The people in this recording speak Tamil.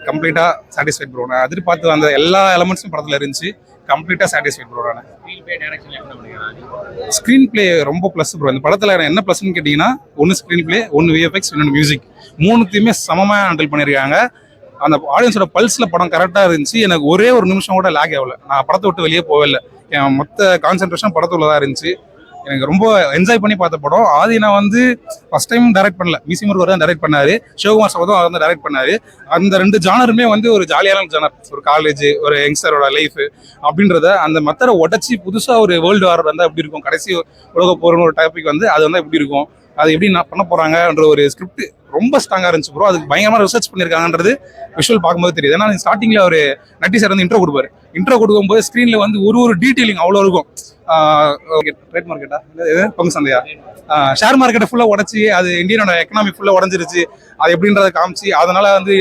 கம்ப்ளீட்டாக சாட்டிஸ்ஃபைட் ப்ரோ. நான் எதிர்பார்த்து வந்த எல்லா எலமெண்ட்ஸும் படத்தில் இருந்துச்சு. கம்ப்ளீட்டாக சாட்டிஸ்ஃபைட் ப்ரோ. நான் ஸ்க்ரீன் பிளே ரொம்ப ப்ளஸ் ப்ரோ. இந்த படத்தில் என்ன ப்ளஸ்ன்னு கேட்டிங்கன்னா, ஒன்று ஸ்க்ரீன் பிளே, ஒன்று விஎஃப்எக்ஸ், இன்னொன்று மியூசிக். மூணுத்தையுமே சமமாக ஹேண்டில் பண்ணியிருக்காங்க. அந்த ஆடியன்ஸோட பல்ஸில் படம் கரெக்டாக இருந்துச்சு. எனக்கு ஒரே ஒரு நிமிஷம் கூட லேக் ஆகலை. நான் படத்தை விட்டு வெளியே போகவே இல்லை. என் மொத்த கான்சென்ட்ரேஷன் படத்துள்ள தான் இருந்துச்சு. எனக்கு ரொம்ப என்ஜாய் பண்ணி பார்த்த படம். ஆதி நான் வந்து ஃபர்ஸ்ட் டைம் டைரக்ட் பண்ணல, விசி முருகர் தான் டைரக்ட் பண்ணாரு. சிவகுமார் சபதம் அவர் வந்து டைரக்ட் பண்ணாரு. அந்த 2 ஜானருமே வந்து ஒரு ஜாலியான ஜானர். ஒரு காலேஜ், ஒரு யங்ஸ்டரோட லைஃப் அப்படின்றத அந்த மெத்தடை உடச்சி புதுசாக ஒரு வேர்ல்டு வார் வந்து எப்படி இருக்கும், கடைசி உலக போர்னு ஒரு டாபிக் வந்து அது வந்து எப்படி இருக்கும், அது எப்படி நான் பண்ண போறாங்கன்ற ஒரு ஸ்கிரிப்ட் ரொம்ப ஸ்ட்ராங்கா இருந்துச்சு ப்ரோ. அதுக்கு பயங்கரமா ரிசர்ச் பண்ணியிருக்காங்கன்றது விஷுவல் பார்க்கும்போது தெரியுது. ஏன்னா ஸ்டார்டிங்ல ஒரு நட்டி சார் வந்து இன்ட்ரோ கொடுப்பாரு. இன்ட்ரோ கொடுக்கும்போது ஸ்க்ரீன்ல வந்து ஒரு டீட்டெயிலிங் அவ்வளோ இருக்கும். ட்ரேட் மார்க்கெட்டா பங்கு சந்தையா ஷேர் மார்க்கெட்டை ஃபுல்லாக உடச்சி அது இந்தியனோட எக்கனாமி ஃபுல்லாக உடஞ்சிருச்சு. அது எப்படின்றத காமிச்சு அதனால வந்து